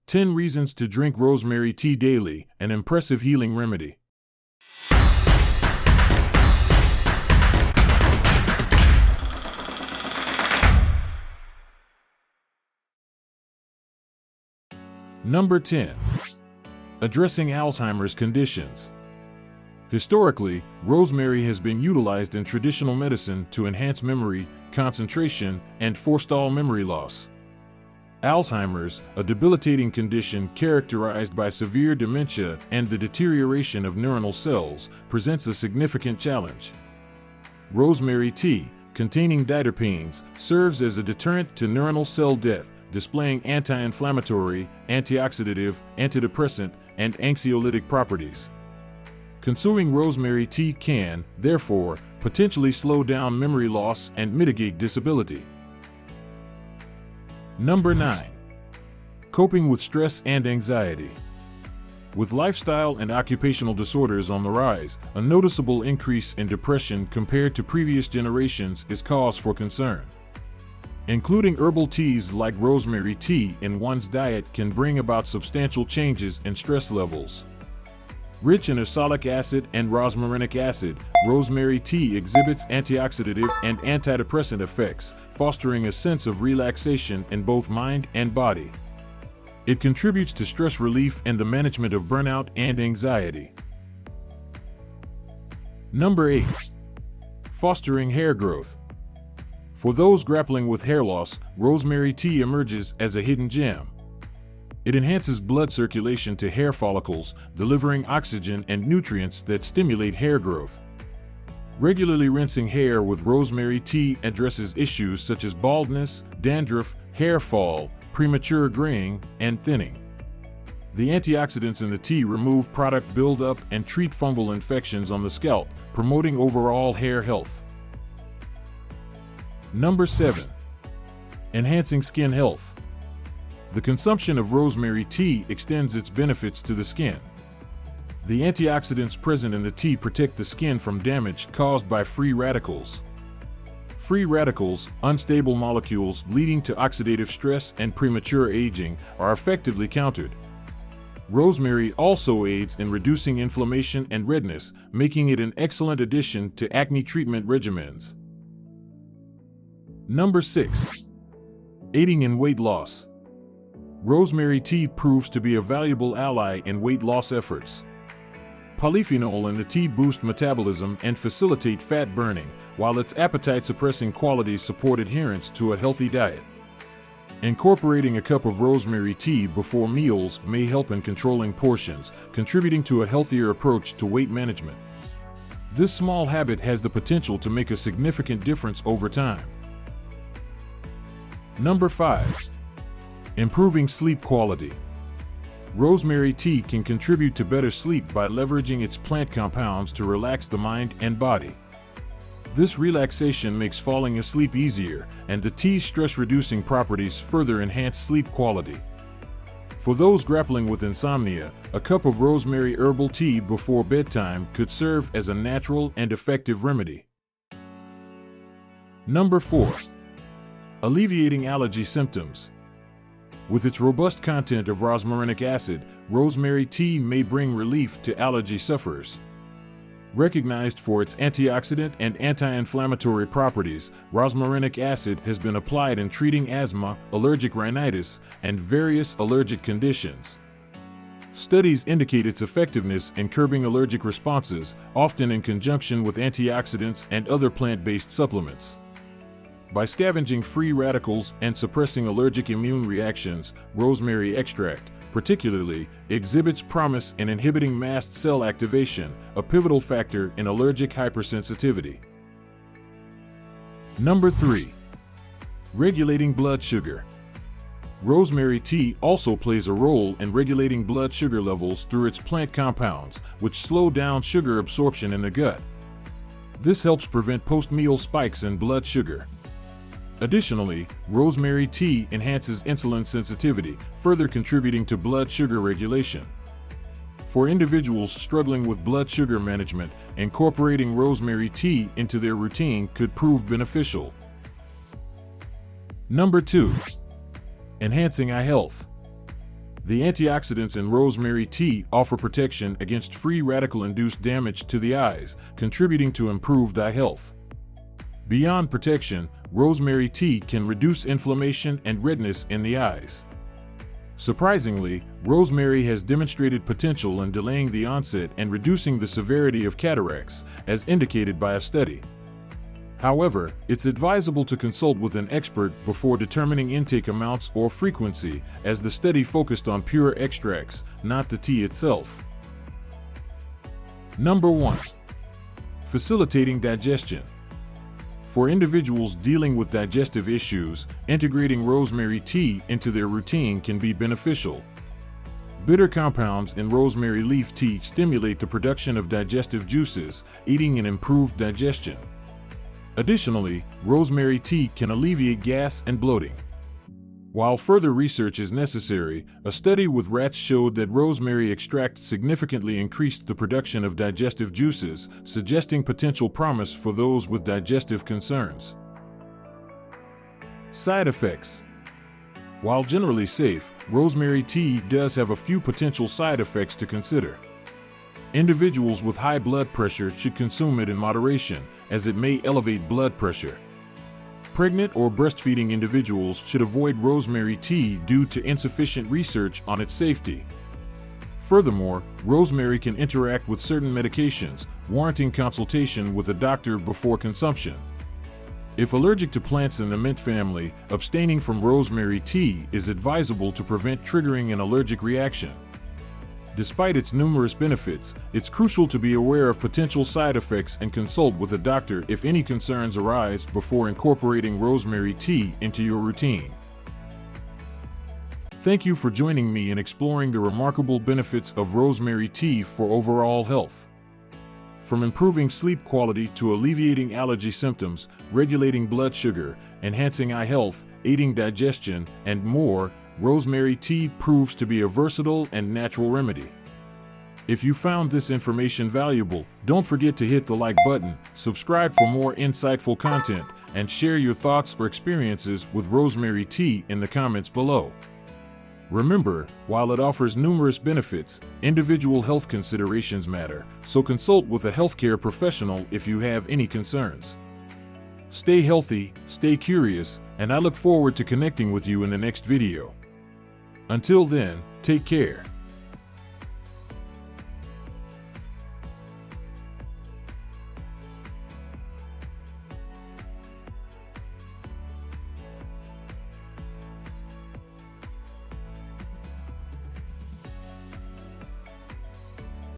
10 reasons to drink rosemary tea daily, an impressive healing remedy. Number 10. Addressing Alzheimer's conditions. Historically, rosemary has been utilized in traditional medicine to enhance memory, concentration, and forestall memory loss. Alzheimer's, a debilitating condition characterized by severe dementia and the deterioration of neuronal cells, presents a significant challenge. Rosemary tea, containing diterpenes, serves as a deterrent to neuronal cell death, displaying anti-inflammatory, antioxidative, antidepressant, and anxiolytic properties. Consuming rosemary tea can, therefore, potentially slow down memory loss and mitigate disability. Number 9. Coping with stress and anxiety. With lifestyle and occupational disorders on the rise, a noticeable increase in depression compared to previous generations is cause for concern. Including herbal teas like rosemary tea in one's diet can bring about substantial changes in stress levels. Rich in oxalic acid and rosmarinic acid, rosemary tea exhibits antioxidative and antidepressant effects, fostering a sense of relaxation in both mind and body. It contributes to stress relief and the management of burnout and anxiety. Number 8. Fostering hair growth. For those grappling with hair loss, rosemary tea emerges as a hidden gem. It enhances blood circulation to hair follicles, delivering oxygen and nutrients that stimulate hair growth. Regularly rinsing hair with rosemary tea addresses issues such as baldness, dandruff, hair fall, premature graying, and thinning. The antioxidants in the tea remove product buildup and treat fungal infections on the scalp, promoting overall hair health. Number 7. Enhancing skin health. The consumption of rosemary tea extends its benefits to the skin. The antioxidants present in the tea protect the skin from damage caused by free radicals. Free radicals, unstable molecules leading to oxidative stress and premature aging, are effectively countered. Rosemary also aids in reducing inflammation and redness, making it an excellent addition to acne treatment regimens. Number 6. Aiding in weight loss. Rosemary tea proves to be a valuable ally in weight loss efforts. Polyphenol in the tea boosts metabolism and facilitate fat burning, while its appetite-suppressing qualities support adherence to a healthy diet. Incorporating a cup of rosemary tea before meals may help in controlling portions, contributing to a healthier approach to weight management. This small habit has the potential to make a significant difference over time. Number 5. Improving sleep quality. Rosemary tea can contribute to better sleep by leveraging its plant compounds to relax the mind and body. This relaxation makes falling asleep easier, and the tea's stress-reducing properties further enhance sleep quality. For those grappling with insomnia, a cup of rosemary herbal tea before bedtime could serve as a natural and effective remedy. Number 4. Alleviating allergy symptoms. With its robust content of rosmarinic acid, rosemary tea may bring relief to allergy sufferers. Recognized for its antioxidant and anti-inflammatory properties, rosmarinic acid has been applied in treating asthma, allergic rhinitis, and various allergic conditions. Studies indicate its effectiveness in curbing allergic responses, often in conjunction with antioxidants and other plant-based supplements. By scavenging free radicals and suppressing allergic immune reactions, rosemary extract, particularly, exhibits promise in inhibiting mast cell activation, a pivotal factor in allergic hypersensitivity. Number 3. Regulating blood sugar. Rosemary tea also plays a role in regulating blood sugar levels through its plant compounds, which slow down sugar absorption in the gut. This helps prevent post-meal spikes in blood sugar. Additionally, rosemary tea enhances insulin sensitivity, further contributing to blood sugar regulation. For individuals struggling with blood sugar management, incorporating rosemary tea into their routine could prove beneficial. Number 2. Enhancing eye health. The antioxidants in rosemary tea offer protection against free radical-induced damage to the eyes, contributing to improved eye health. Beyond protection, rosemary tea can reduce inflammation and redness in the eyes. Surprisingly, rosemary has demonstrated potential in delaying the onset and reducing the severity of cataracts, as indicated by a study. However, it's advisable to consult with an expert before determining intake amounts or frequency, as the study focused on pure extracts, not the tea itself. Number 1. Facilitating digestion. For individuals dealing with digestive issues, integrating rosemary tea into their routine can be beneficial. Bitter compounds in rosemary leaf tea stimulate the production of digestive juices, aiding in improved digestion. Additionally, rosemary tea can alleviate gas and bloating. While further research is necessary, a study with rats showed that rosemary extract significantly increased the production of digestive juices, suggesting potential promise for those with digestive concerns. Side effects. While generally safe, rosemary tea does have a few potential side effects to consider. Individuals with high blood pressure should consume it in moderation, as it may elevate blood pressure. Pregnant or breastfeeding individuals should avoid rosemary tea due to insufficient research on its safety. Furthermore, rosemary can interact with certain medications, warranting consultation with a doctor before consumption. If allergic to plants in the mint family, abstaining from rosemary tea is advisable to prevent triggering an allergic reaction. Despite its numerous benefits, it's crucial to be aware of potential side effects and consult with a doctor if any concerns arise before incorporating rosemary tea into your routine. Thank you for joining me in exploring the remarkable benefits of rosemary tea for overall health. From improving sleep quality to alleviating allergy symptoms, regulating blood sugar, enhancing eye health, aiding digestion, and more, rosemary tea proves to be a versatile and natural remedy. If you found this information valuable, don't forget to hit the like button, subscribe for more insightful content, and share your thoughts or experiences with rosemary tea in the comments below. Remember, while it offers numerous benefits, individual health considerations matter, so consult with a healthcare professional if you have any concerns. Stay healthy, stay curious, and I look forward to connecting with you in the next video. Until then, take care.